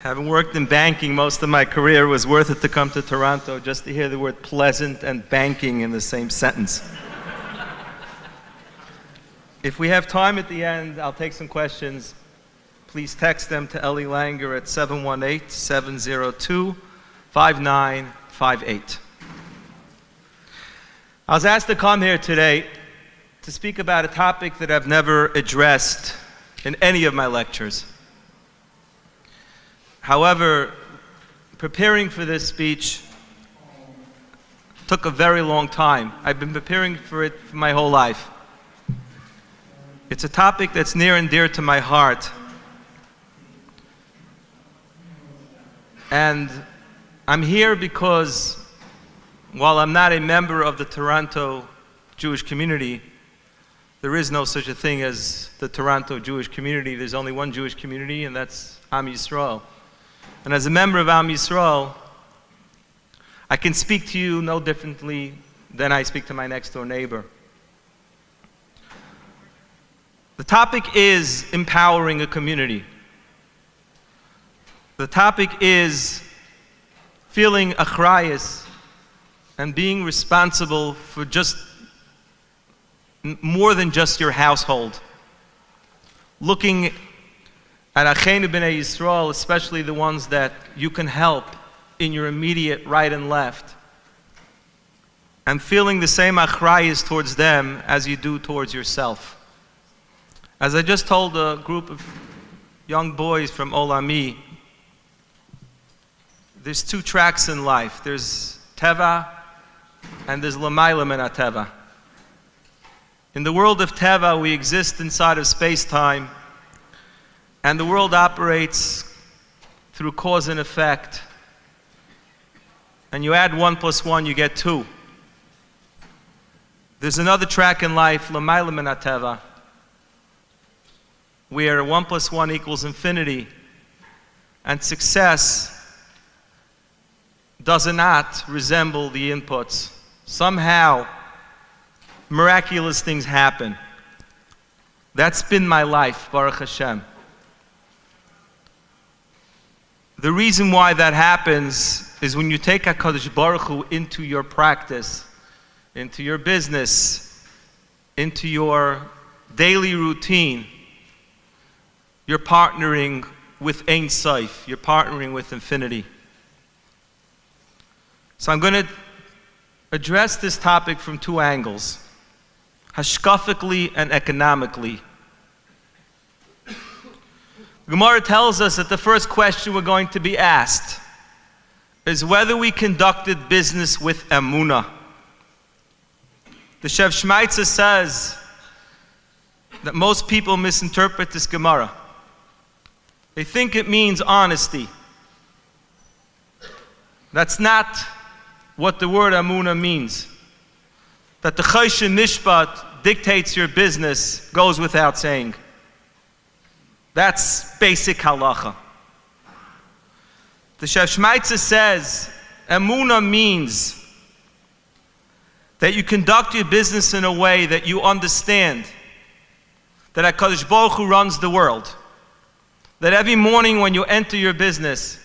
Having worked in banking most of my career, it was worth it to come to Toronto just to hear the word pleasant and banking in the same sentence. If we have time at the end, I'll take some questions. Please text them to Ellie Langer at 718-702-5958. I was asked to come here today to speak about a topic that I've never addressed in any of my lectures. However, preparing for this speech took a very long time. I've been preparing for it for my whole life. It's a topic that's near and dear to my heart. And I'm here because, while I'm not a member of the Toronto Jewish community, there is no such a thing as the Toronto Jewish community. There's only one Jewish community, and that's Am Yisrael. And as a member of Am Yisrael, I can speak to you no differently than I speak to my next door neighbor. The topic is empowering a community. The topic is feeling achrayus and being responsible for just more than just your household. Looking at Achenu B'nai Yisrael, especially the ones that you can help in your immediate right and left, and feeling the same achrayus towards them as you do towards yourself. As I just told a group of young boys from Olami, there's two tracks in life. There's Teva and there's Lamayla Min HaTeva. In the world of Teva, we exist inside of space-time, and the world operates through cause and effect. And you add 1 + 1, you get 2. There's another track in life, Lamayla Min HaTeva, where 1 + 1 = infinity, and success does not resemble the inputs. Somehow, miraculous things happen. That's been my life, Baruch Hashem. The reason why that happens is when you take HaKadosh Baruch Hu into your practice, into your business, into your daily routine, you're partnering with Ein Sof, you're partnering with infinity. So I'm going to address this topic from two angles, hashkafically and economically. Gemara tells us that the first question we're going to be asked is whether we conducted business with emunah. The Shev Shmaitza says that most people misinterpret this Gemara. They think it means honesty. That's not what the word emunah means. That the Choshen Mishpat dictates your business goes without saying. That's basic halacha. The Shev Shmaitza says emunah means that you conduct your business in a way that you understand that HaKadosh Baruch Hu runs the world. That every morning when you enter your business,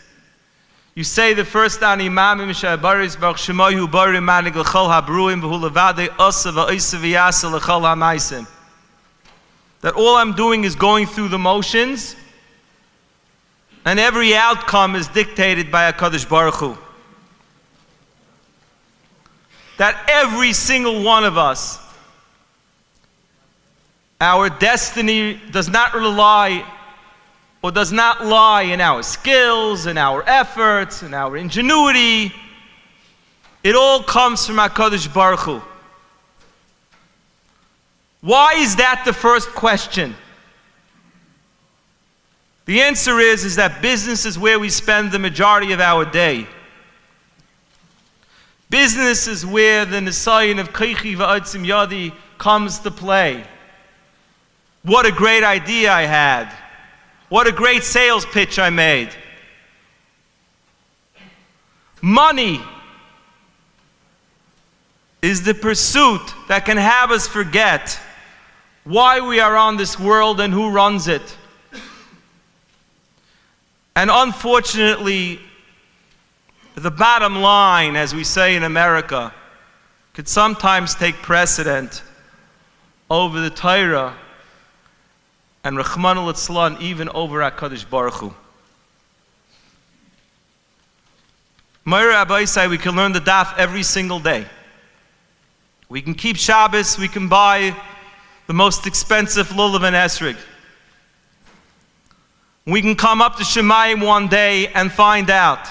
you say the first Ani Mamim Shabaris Baruch Shemayu Bari Manig L'chol Habruim V'hu Levadei Asa V'Isa V'Yasa L'chol HaMaisim. That all I'm doing is going through the motions, and every outcome is dictated by HaKadosh Baruch Hu. That every single one of us, our destiny does not rely or does not lie in our skills, in our efforts, in our ingenuity. It all comes from HaKadosh Baruch Hu. Why is that the first question? The answer is that business is where we spend the majority of our day. Business is where the nisayon of Keichi V'Otzim Yadi comes to play. What a great idea I had. What a great sales pitch I made. Money is the pursuit that can have us forget why we are on this world and who runs it. And unfortunately, the bottom line, as we say in America, could sometimes take precedent over the Torah and Rachmana litzlan, even over HaKadosh Baruch Hu. Moira Abaisai, we can learn the daf every single day. We can keep Shabbos, we can buy the most expensive lulav and esrig. We can come up to Shemayim one day and find out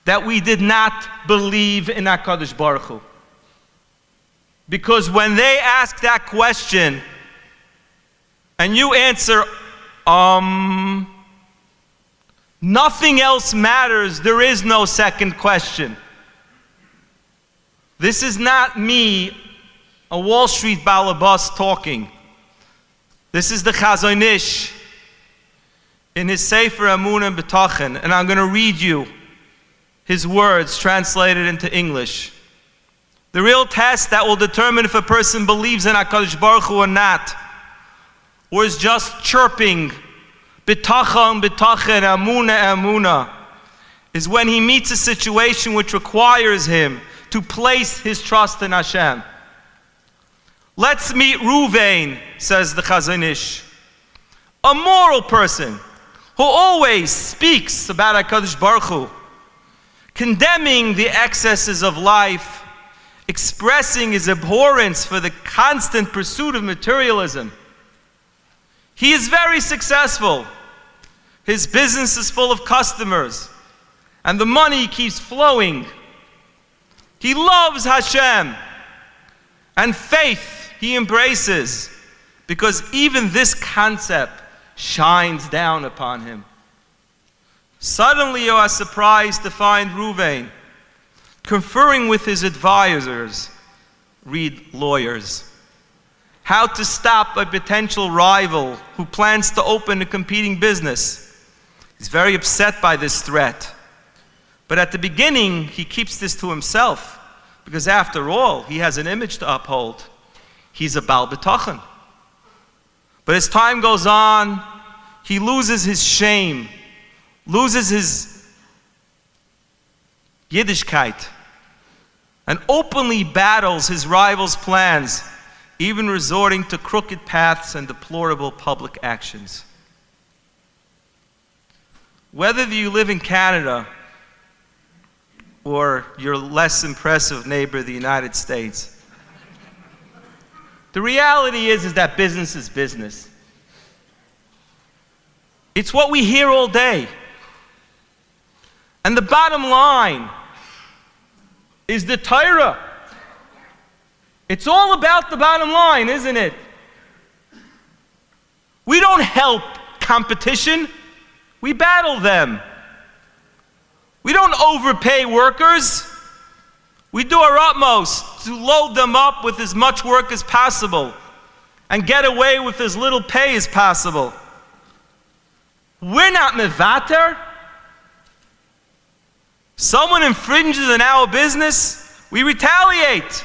that we did not believe in HaKadosh Baruch Hu. Because when they ask that question, and you answer, nothing else matters, there is no second question. This is not me, a Wall Street balabas talking. This is the Chazon Ish in his Sefer Amunah and B'tachin, and I'm going to read you his words translated into English. The real test that will determine if a person believes in HaKadosh Baruch Hu or not, or is just chirping, B'tachin, B'tachin, Amunah, Amunah, is when he meets a situation which requires him to place his trust in Hashem. Let's meet Ruvain, says the Chazon Ish, a moral person who always speaks about HaKadosh Baruch Hu, condemning the excesses of life, expressing his abhorrence for the constant pursuit of materialism. He is very successful. His business is full of customers, and the money keeps flowing. He loves Hashem, and faith he embraces, because even this concept shines down upon him. Suddenly you are surprised to find Ruvain conferring with his advisors, read lawyers, how to stop a potential rival who plans to open a competing business. He's very upset by this threat. But at the beginning, he keeps this to himself, because after all, he has an image to uphold. He's a Baal B'tachin. But as time goes on, he loses his shame, loses his Yiddishkeit, and openly battles his rivals' plans, even resorting to crooked paths and deplorable public actions. Whether you live in Canada or your less impressive neighbor, the United States, the reality is that business is business. It's what we hear all day. And the bottom line is the Torah. It's all about the bottom line, isn't it? We don't help competition. We battle them. We don't overpay workers. We do our utmost to load them up with as much work as possible and get away with as little pay as possible. We're not mevater. Someone infringes on our business, we retaliate.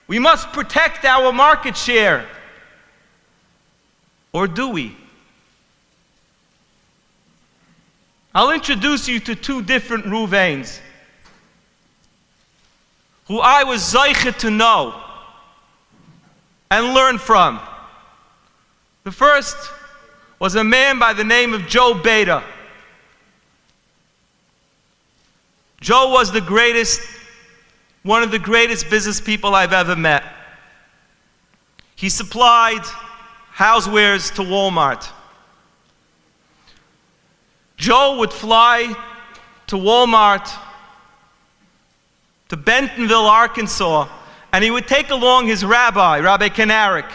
We must protect our market share. Or do we? I'll introduce you to two different Ruvains who I was zeicha to know and learn from. The first was a man by the name of Joe Beta. Joe was one of the greatest business people I've ever met. He supplied housewares to Walmart. Joe would fly to Walmart, to Bentonville, Arkansas, and he would take along his rabbi, Rabbi Kanarik,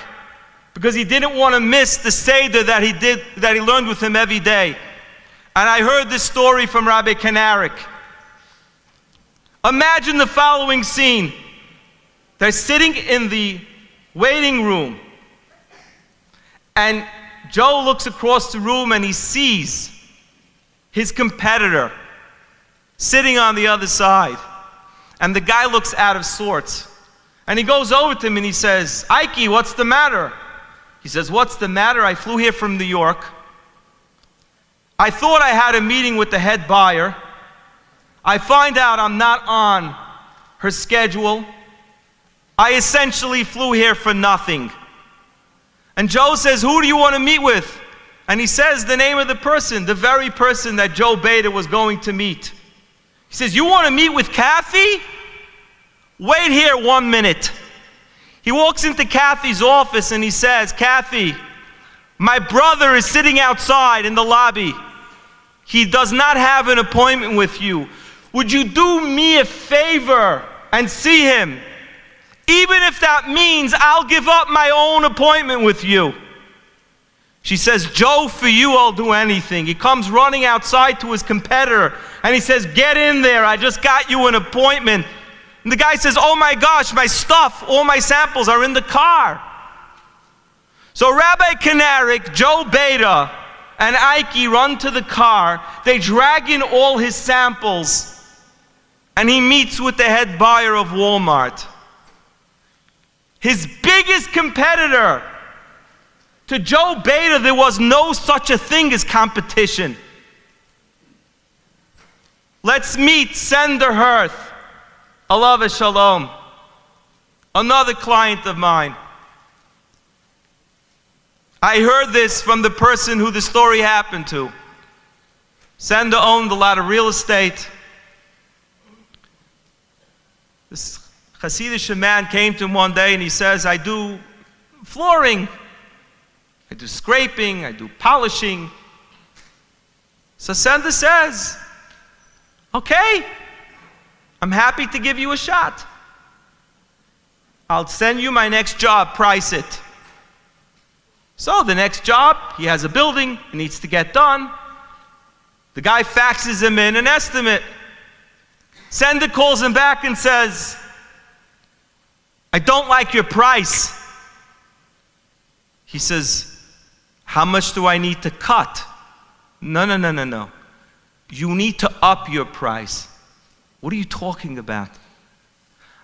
because he didn't want to miss the Seder that he learned with him every day. And I heard this story from Rabbi Kanarik. Imagine the following scene. They're sitting in the waiting room, and Joe looks across the room and he sees his competitor sitting on the other side. And the guy looks out of sorts. And he goes over to him and he says, "Ike, what's the matter?" He says, "What's the matter? I flew here from New York. I thought I had a meeting with the head buyer. I find out I'm not on her schedule. I essentially flew here for nothing. And Joe says, who do you want to meet with? And he says the name of the person, the very person that Joe Beta was going to meet. He says, you want to meet with Kathy? Wait here 1 minute. He walks into Kathy's office and he says, Kathy, my brother is sitting outside in the lobby. He does not have an appointment with you. Would you do me a favor and see him? Even if that means I'll give up my own appointment with you. She says, Joe, for you I'll do anything. He comes running outside to his competitor and he says, get in there, I just got you an appointment. And the guy says, oh my gosh, my stuff, all my samples are in the car. So Rabbi Kanarik, Joe Beta, and Ike run to the car. They drag in all his samples and he meets with the head buyer of Walmart. His biggest competitor. To Joe Beta, there was no such a thing as competition. Let's meet Sender Hirth, alav shalom, another client of mine. I heard this from the person who the story happened to. Sender owned a lot of real estate. This Hasidic man came to him one day and he says, I do flooring. I do scraping, I do polishing. So Sender says, okay, I'm happy to give you a shot. I'll send you my next job, price it. So the next job, he has a building, it needs to get done. The guy faxes him in an estimate. Sender calls him back and says, I don't like your price. He says, how much do I need to cut? No. You need to up your price. What are you talking about?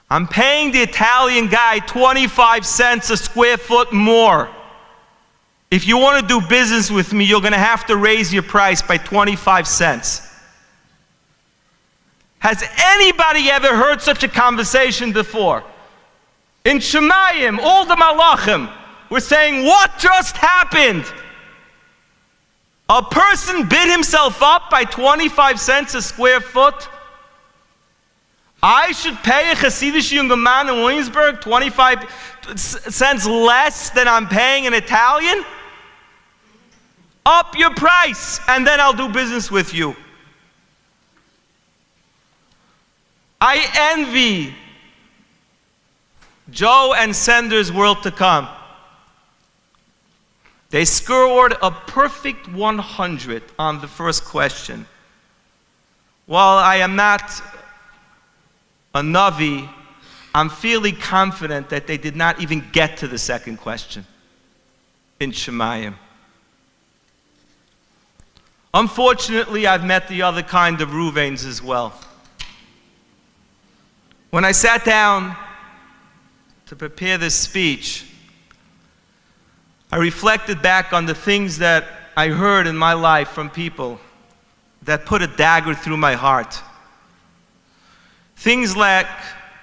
I'm paying the Italian guy 25 cents a square foot more. If you want to do business with me, you're going to have to raise your price by 25 cents. Has anybody ever heard such a conversation before? In Shemayim, all the Malachim were saying, what just happened? A person bid himself up by 25 cents a square foot? I should pay a Hasidic young man in Williamsburg 25 cents less than I'm paying an Italian? Up your price, and then I'll do business with you. I envy Joe and Sender's world to come. They scored a perfect 100 on the first question. While I am not a Navi, I'm fairly confident that they did not even get to the second question in Shemayim. Unfortunately, I've met the other kind of Ruvains as well. When I sat down to prepare this speech, I reflected back on the things that I heard in my life from people that put a dagger through my heart. Things like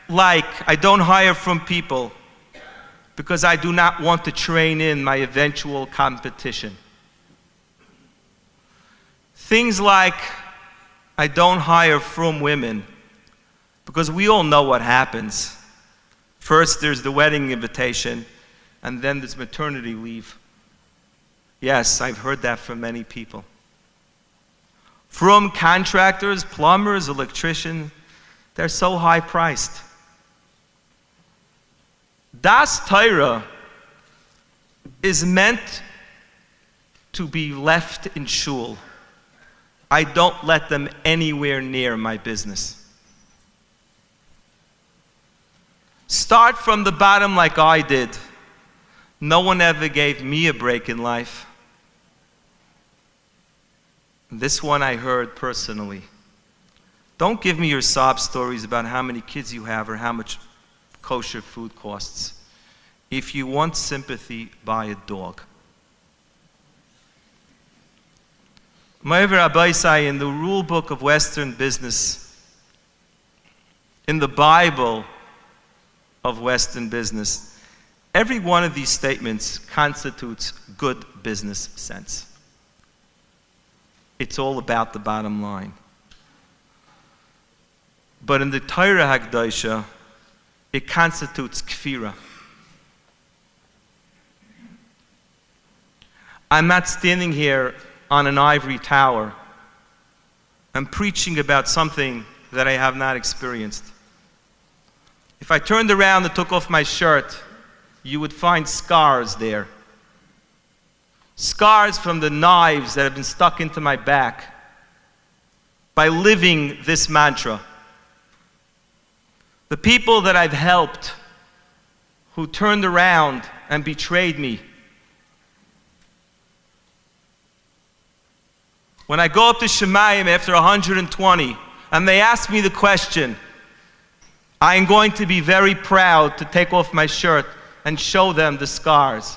I don't hire from people because I do not want to train in my eventual competition. Things like I don't hire from women because we all know what happens. First there's the wedding invitation, and then there's maternity leave. Yes, I've heard that from many people. From contractors, plumbers, electricians, they're so high priced. Das Torah is meant to be left in shul. I don't let them anywhere near my business. Start from the bottom like I did. No one ever gave me a break in life. This one I heard personally. Don't give me your sob stories about how many kids you have or how much kosher food costs. If you want sympathy, buy a dog. Ma'aver Abaisai, in the rule book of Western business, in the Bible of Western business, every one of these statements constitutes good business sense. It's all about the bottom line. But in the Torah Hagdosha, it constitutes kfira. I'm not standing here on an ivory tower. I'm preaching about something that I have not experienced. If I turned around and took off my shirt, you would find scars there. Scars from the knives that have been stuck into my back by living this mantra. The people that I've helped who turned around and betrayed me. When I go up to Shemayim after 120 and they ask me the question, I am going to be very proud to take off my shirt and show them the scars.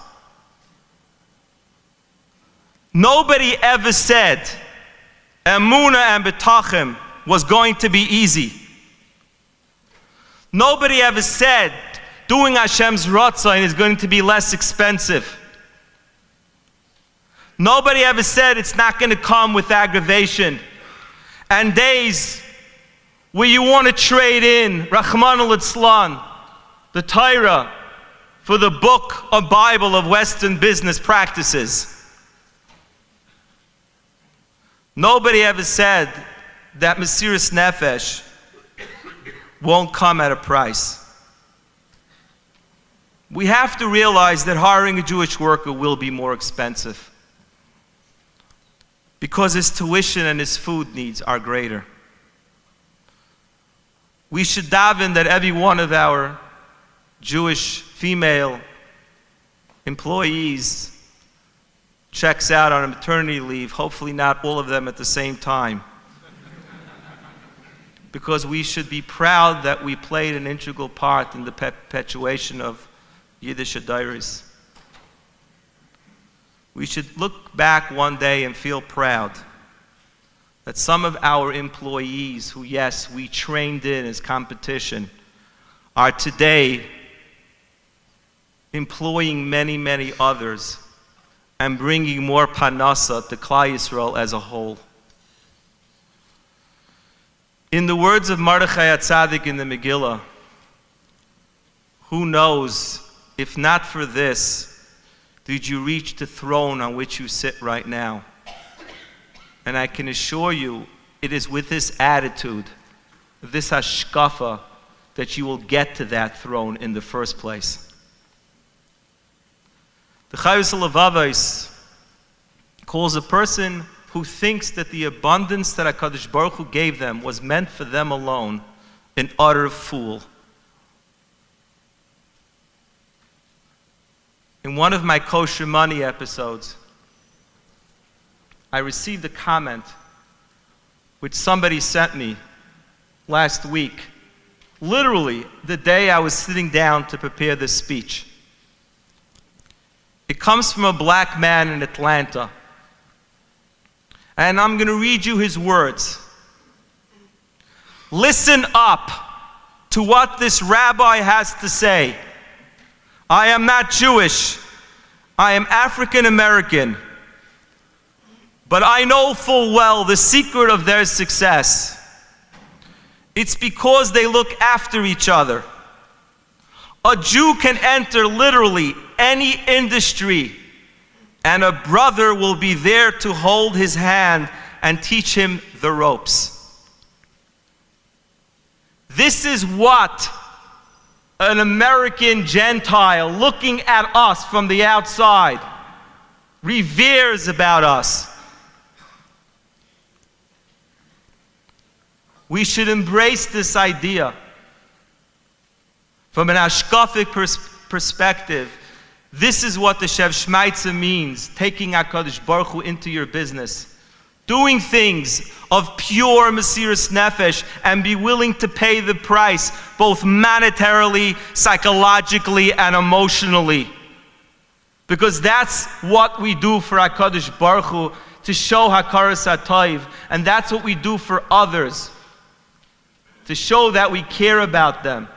Nobody ever said Emunah and Betachim was going to be easy. Nobody ever said doing Hashem's Ratzon is going to be less expensive. Nobody ever said it's not going to come with aggravation and days where you want to trade in Rahman al-Itzlan, the Torah, for the book of Bible of Western business practices. Nobody ever said that Mesiras Nefesh won't come at a price. We have to realize that hiring a Jewish worker will be more expensive because his tuition and his food needs are greater. We should daven that every one of our Jewish female employees checks out on a maternity leave, hopefully not all of them at the same time. Because we should be proud that we played an integral part in the perpetuation of Yiddish Adairis. We should look back one day and feel proud that some of our employees who, yes, we trained in as competition, are today employing many, many others and bringing more panasa to Klal Yisrael as a whole. In the words of Mordechai HaTzadik in the Megillah, who knows, if not for this, did you reach the throne on which you sit right now? And I can assure you, it is with this attitude, this hashkafa, that you will get to that throne in the first place. The Chayus Levavos calls a person who thinks that the abundance that HaKadosh Baruch Hu gave them was meant for them alone an utter fool. In one of my Kosher Money episodes, I received a comment which somebody sent me last week, literally the day I was sitting down to prepare this speech. It comes from a black man in Atlanta. And I'm going to read you his words. Listen up to what this rabbi has to say. I am not Jewish. I am African American. But I know full well the secret of their success. It's because they look after each other. A Jew can enter literally any industry, and a brother will be there to hold his hand and teach him the ropes. This is what an American Gentile looking at us from the outside reveres about us. We should embrace this idea from an ashkafic perspective. This is what the Shev Shmaitza means, taking HaKadosh Baruch Hu into your business. Doing things of pure Mesiras Nefesh and be willing to pay the price, both monetarily, psychologically, and emotionally. Because that's what we do for HaKadosh Baruch Hu, to show hakaras hatov, and that's what we do for others, to show that we care about them.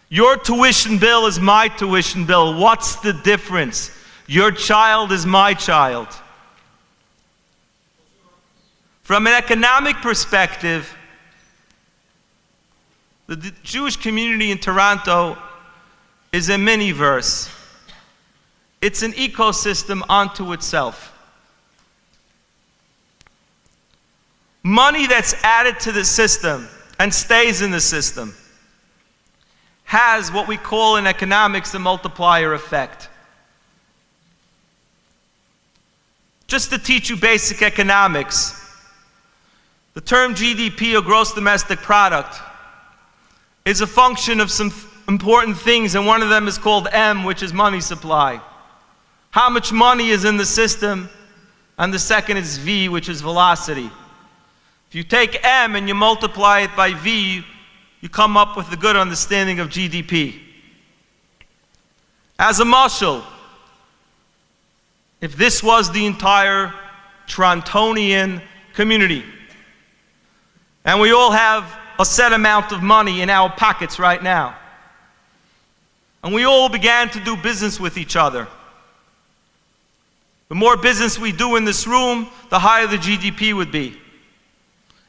Your tuition bill is my tuition bill. What's the difference? Your child is my child. From an economic perspective, the Jewish community in Toronto is a mini-verse. It's an ecosystem unto itself. Money that's added to the system and stays in the system has what we call in economics a multiplier effect. Just to teach you basic economics, the term GDP, or gross domestic product, is a function of some important things, and one of them is called M, which is money supply. How much money is in the system, and the second is V, which is velocity. If you take M and you multiply it by V, you come up with a good understanding of GDP. As a mashal, if this was the entire Torontonian community, and we all have a set amount of money in our pockets right now, and we all began to do business with each other, the more business we do in this room, the higher the GDP would be.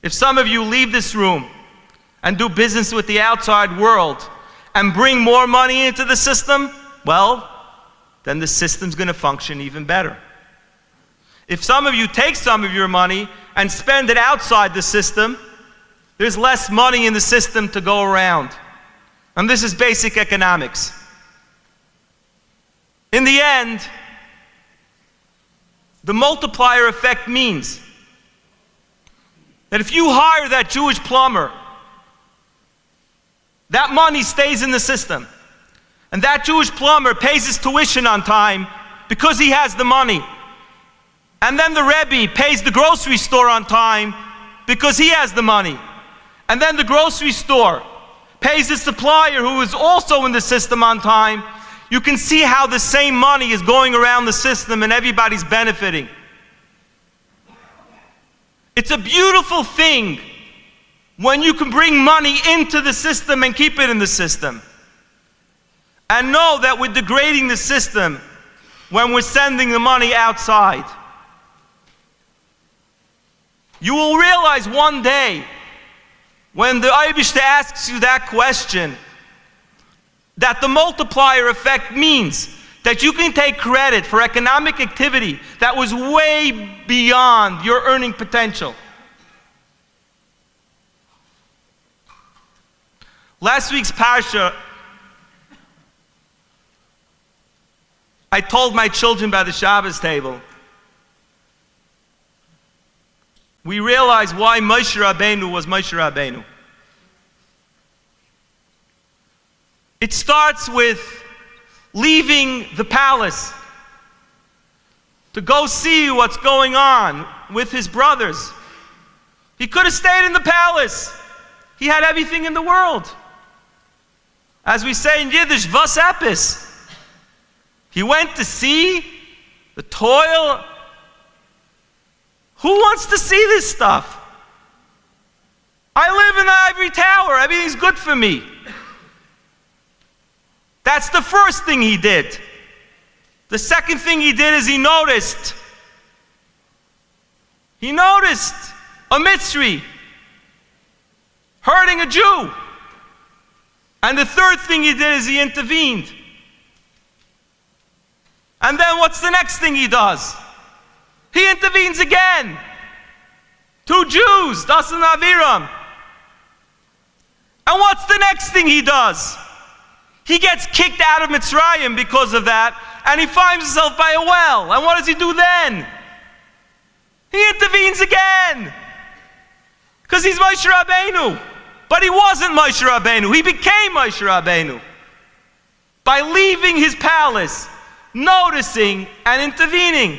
If some of you leave this room and do business with the outside world and bring more money into the system, well, then the system's going to function even better. If some of you take some of your money and spend it outside the system, there's less money in the system to go around. And this is basic economics. In the end, the multiplier effect means that if you hire that Jewish plumber, that money stays in the system. And that Jewish plumber pays his tuition on time because he has the money. And then the Rebbe pays the grocery store on time because he has the money. And then the grocery store pays the supplier who is also in the system on time. You can see how the same money is going around the system and everybody's benefiting. It's a beautiful thing when you can bring money into the system and keep it in the system. And know that we're degrading the system when we're sending the money outside. You will realize one day, when the Eibishter asks you that question, that the multiplier effect means that you can take credit for economic activity that was way beyond your earning potential. Last week's parsha, I told my children by the Shabbos table, we realized why Moshe Rabbeinu was Moshe Rabbeinu. It starts with leaving the palace to go see what's going on with his brothers. He could have stayed in the palace. He had everything in the world. As we say in Yiddish, was epis. He went to see the toil. Who wants to see this stuff? I live in the ivory tower. Everything's good for me. That's the first thing he did. The second thing he did is he noticed a Mitzri hurting a Jew. And the third thing he did is he intervened. And then what's the next thing he does? He intervenes again. 2 Jews, Dasan Aviram. And what's the next thing he does? He gets kicked out of Mitzrayim because of that, and he finds himself by a well. And what does he do then? He intervenes again. Because he's Moshe Rabbeinu. But he wasn't Moshe Rabbeinu. He became Moshe Rabbeinu. By leaving his palace, noticing and intervening.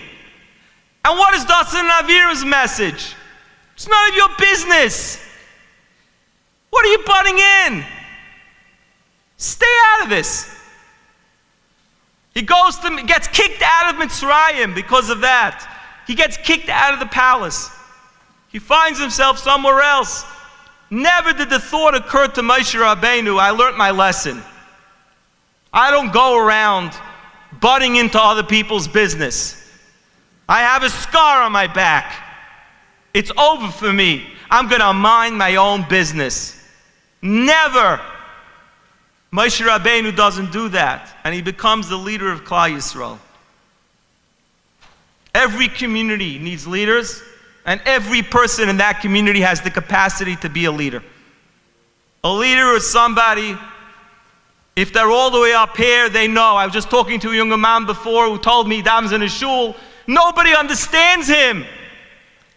And what is Dasan Aviram's message? It's none of your business. What are you butting in? Stay out of this. He gets kicked out of Mitzrayim because of that. He gets kicked out of the palace. He finds himself somewhere else. Never did the thought occur to Moshe Rabbeinu, I learned my lesson. I don't go around butting into other people's business. I have a scar on my back. It's over for me. I'm going to mind my own business. Never. Moshe Rabbeinu doesn't do that, and he becomes the leader of Klal Yisrael. Every community needs leaders, and every person in that community has the capacity to be a leader. A leader is somebody, if they're all the way up here, they know. I was just talking to a younger man before who told me he davens in a shul. Nobody understands him.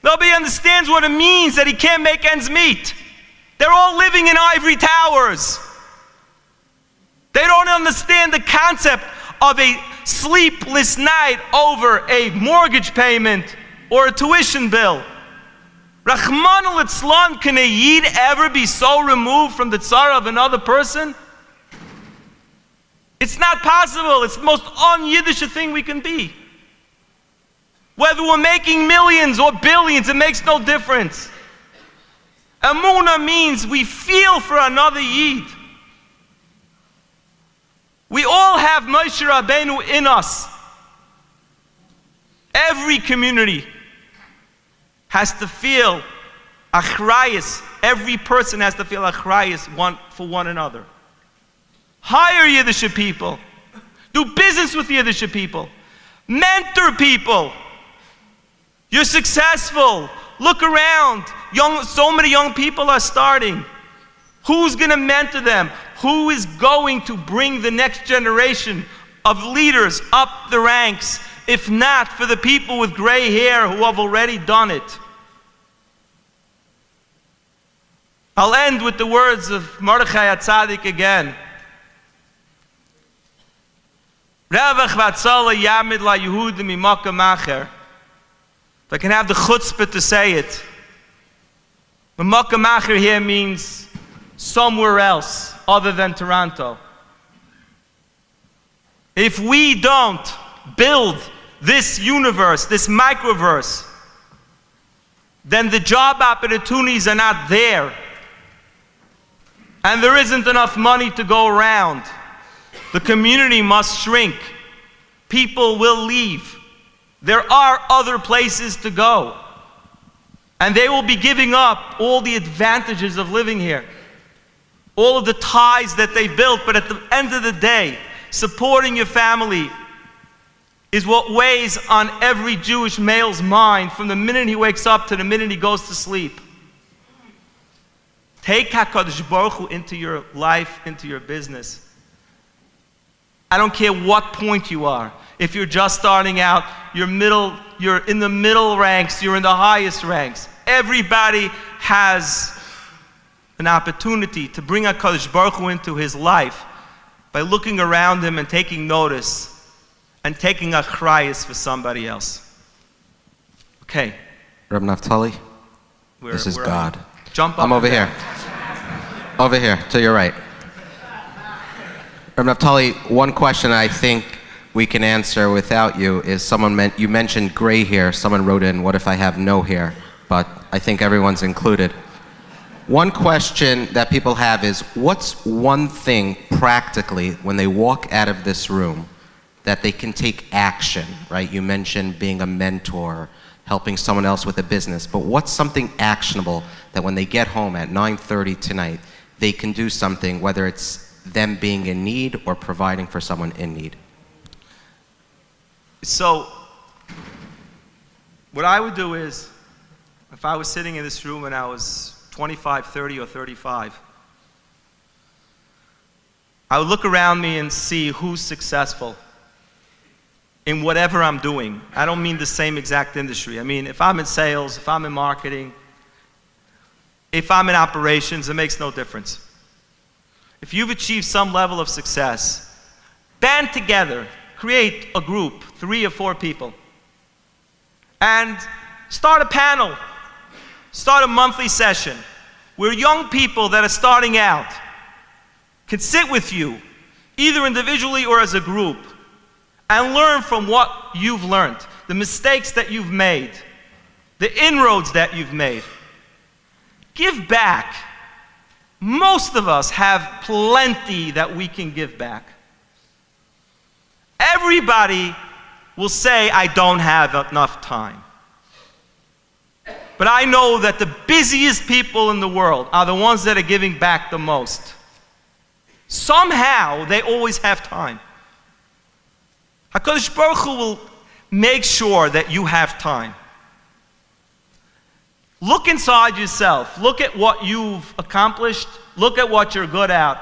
Nobody understands what it means that he can't make ends meet. They're all living in ivory towers. They don't understand the concept of a sleepless night over a mortgage payment or a tuition bill. Rahman al-Islam, can a Yid ever be so removed from the tzara of another person? It's not possible. It's the most un-Yiddish thing we can be. Whether we're making millions or billions, it makes no difference. Emunah means we feel for another Yid. We all have Moshe Rabbeinu in us. Every community has to feel achrayus. Every person has to feel achrayus for one another. Hire Yiddish people. Do business with Yiddish people. Mentor people. You're successful. Look around. So many young people are starting. Who's going to mentor them? Who is going to bring the next generation of leaders up the ranks, if not for the people with gray hair who have already done it? I'll end with the words of Mordechai HaTzadik again. Revach v'atzala yamid la Yehudim imakam acher. If I can have the chutzpah to say it. The makam acher here means somewhere else other than Toronto. If we don't build this universe, this microverse, then the job opportunities are not there. And there isn't enough money to go around. The community must shrink. People will leave. There are other places to go. And they will be giving up all the advantages of living here. All of the ties that they've built, but at the end of the day, supporting your family is what weighs on every Jewish male's mind from the minute he wakes up to the minute he goes to sleep. Take HaKadosh Baruch Hu into your life, into your business. I don't care what point you are. If you're just starting out, you're in the middle ranks, you're in the highest ranks. Everybody has an opportunity to bring HaKadosh Baruch Hu into his life by looking around him and taking notice and taking a achrayus for somebody else. Okay. Reb Naftali, this is God. Jump up. I'm over here. Over here, to your right. Reb Naftali, one question I think we can answer without you is you mentioned gray hair. Someone wrote in, what if I have no hair? But I think everyone's included. One question that people have is, what's one thing practically when they walk out of this room that they can take action, right? You mentioned being a mentor, helping someone else with a business, but what's something actionable that when they get home at 9:30 tonight, they can do something, whether it's them being in need or providing for someone in need? So, what I would do is, if I was sitting in this room and I was 25, 30, or 35, I would look around me and see who's successful in whatever I'm doing. I don't mean the same exact industry. I mean, if I'm in sales, if I'm in marketing, if I'm in operations, it makes no difference. If you've achieved some level of success, band together, create a group, 3 or 4 people, and start a panel, start a monthly session where young people that are starting out can sit with you, either individually or as a group, and learn from what you've learned. the mistakes that you've made, the inroads that you've made. Give back. Most of us have plenty that we can give back. Everybody will say, I don't have enough time. But I know that the busiest people in the world are the ones that are giving back the most. Somehow, they always have time. HaKadosh Baruch Hu will make sure that you have time. Look inside yourself. Look at what you've accomplished. Look at what you're good at.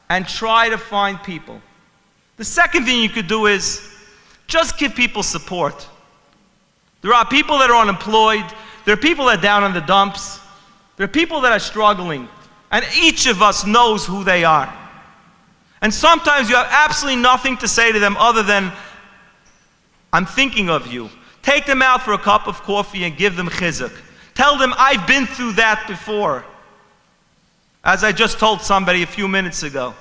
And try to find people. The second thing you could do is just give people support. There are people that are unemployed. There are people that are down in the dumps. There are people that are struggling. And each of us knows who they are. And sometimes you have absolutely nothing to say to them other than, I'm thinking of you. Take them out for a cup of coffee and give them chizuk. Tell them, I've been through that before. As I just told somebody a few minutes ago.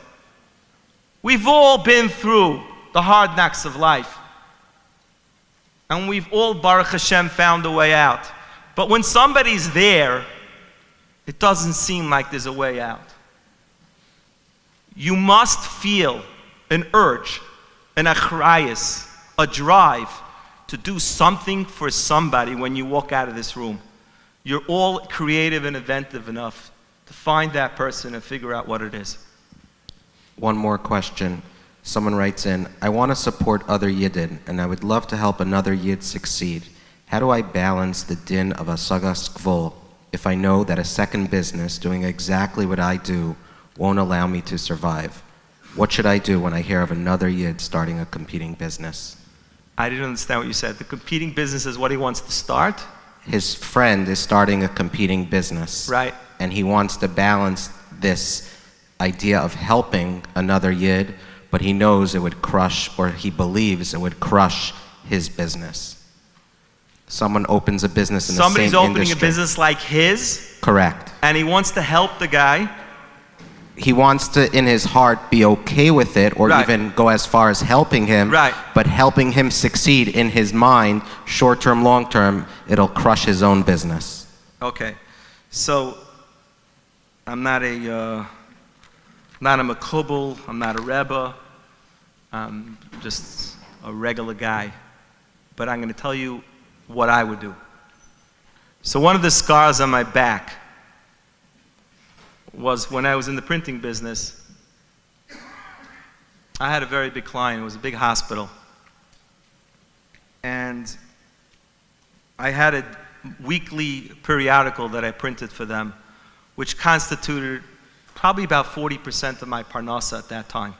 We've all been through the hard knocks of life. And we've all, Baruch Hashem, found a way out. But when somebody's there, it doesn't seem like there's a way out. You must feel an urge, an achrayus, a drive to do something for somebody when you walk out of this room. You're all creative and inventive enough to find that person and figure out what it is. One more question. Someone writes in, I want to support other Yidden, and I would love to help another Yid succeed. How do I balance the din of Asagas Gvul if I know that a second business doing exactly what I do won't allow me to survive? What should I do when I hear of another Yid starting a competing business? I didn't understand what you said. The competing business is what he wants to start? His friend is starting a competing business. Right. And he wants to balance this idea of helping another Yid, but he knows it would crush, or he believes it would crush his business. Someone opens a business in the same industry. Somebody's opening a business like his? Correct. And he wants to help the guy? He wants to, in his heart, be okay with it, or even go as far as helping him. Right. But helping him succeed in his mind, short-term, long-term, it'll crush his own business. Okay. So, I'm not a makubal, I'm not a rebbe, I'm just a regular guy. But I'm going to tell you what I would do. So one of the scars on my back was when I was in the printing business. I had a very big client. It was a big hospital. And I had a weekly periodical that I printed for them, which constituted probably about 40% of my parnasa at that time.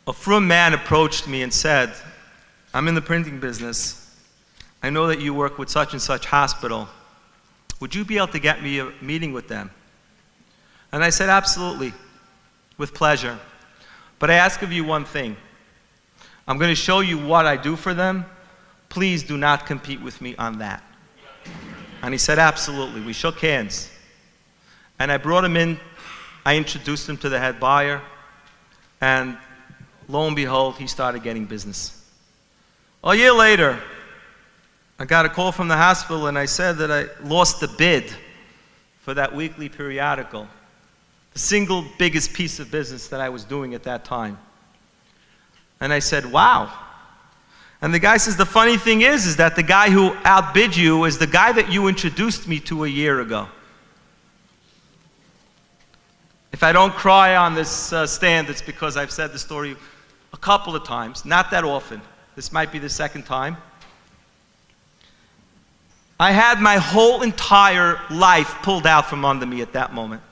A frum man approached me and said, I'm in the printing business. I know that you work with such and such hospital. Would you be able to get me a meeting with them? And I said, absolutely, with pleasure. But I ask of you one thing. I'm going to show you what I do for them. Please do not compete with me on that. And he said, absolutely. We shook hands. And I brought him in. I introduced him to the head buyer. And lo and behold, he started getting business. A year later, I got a call from the hospital and I said that I lost the bid for that weekly periodical. The single biggest piece of business that I was doing at that time. And I said, wow. And the guy says, the funny thing is that the guy who outbid you is the guy that you introduced me to a year ago. If I don't cry on this stand, it's because I've said the story a couple of times, not that often. This might be the second time. I had my whole entire life pulled out from under me at that moment.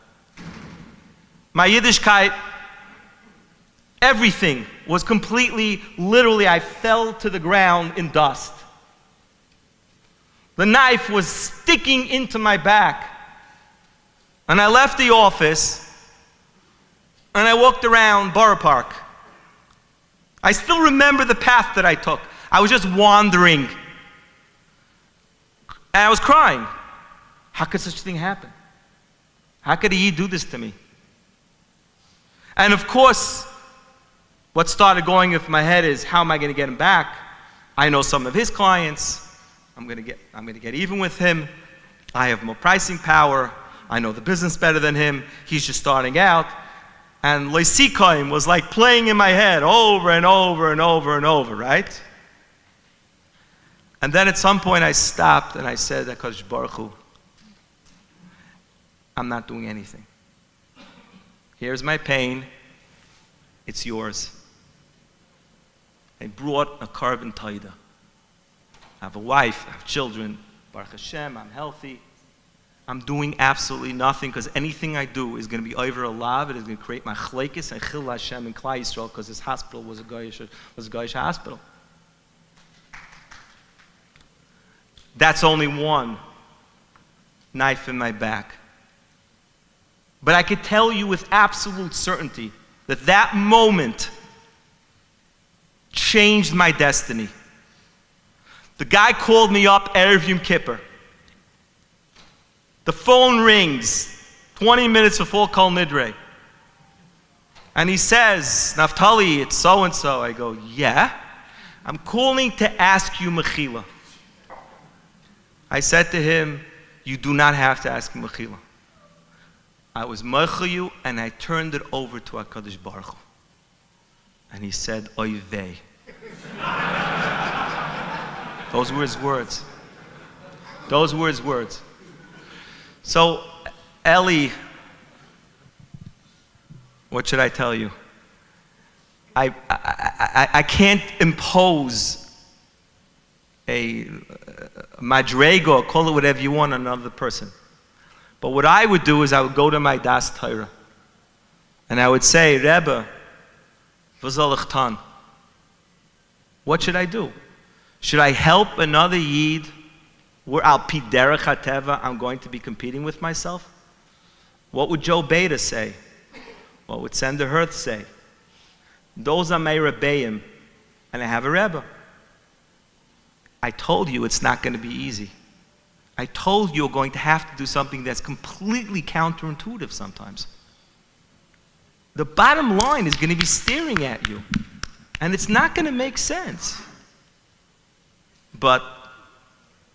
My Yiddishkeit, everything was completely, literally, I fell to the ground in dust. The knife was sticking into my back. And I left the office and I walked around Borough Park. I still remember the path that I took. I was just wandering. And I was crying. How could such a thing happen? How could he do this to me? And of course, What started going through my head is, how am I going to get him back? I know some of his clients. I'm going to get even with him. I have more pricing power. I know the business better than him. He's just starting out. And Leisikoim was like playing in my head over and over and over and over, right? And then at some point I stopped and I said, HaKadosh Baruch Hu, I'm not doing anything. Here's my pain. It's yours. I brought a carbon taida. I have a wife, I have children. Baruch Hashem, I'm healthy. I'm doing absolutely nothing because anything I do is going to be over a lav. It is going to create my chlekes and chil Hashem in Klal Yisrael because this hospital was a goyish hospital. That's only one knife in my back. But I could tell you with absolute certainty that that moment changed my destiny. The guy called me up Erev Yom Kippur. The phone rings 20 minutes before Kol Nidre. And he says, Naftali, it's so-and-so. I go, yeah. I'm calling to ask you mechila. I said to him, you do not have to ask mechila. I was mechil you and I turned it over to HaKadosh Baruch Hu. And he said, oy vey. Those were his words. Those were his words. So, Eli, what should I tell you? I can't impose a madrego, call it whatever you want, on another person. But what I would do is I would go to my Das Torah and I would say, Rebbe, v'zal what should I do? Should I help another Yid where al pi derech hateva I'm going to be competing with myself? What would Joe Beta say? What would Sender Hirth say? Those are my Rebbeim, and I have a Rebbe. I told you it's not going to be easy. I told you you're going to have to do something that's completely counterintuitive sometimes. The bottom line is going to be staring at you, and it's not going to make sense. But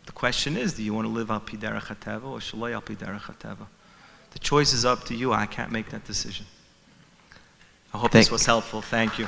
the question is, do you want to live al pi derech hateva or shaloi al pi derech hateva? The choice is up to you. I can't make that decision. I hope this was helpful. Thank you.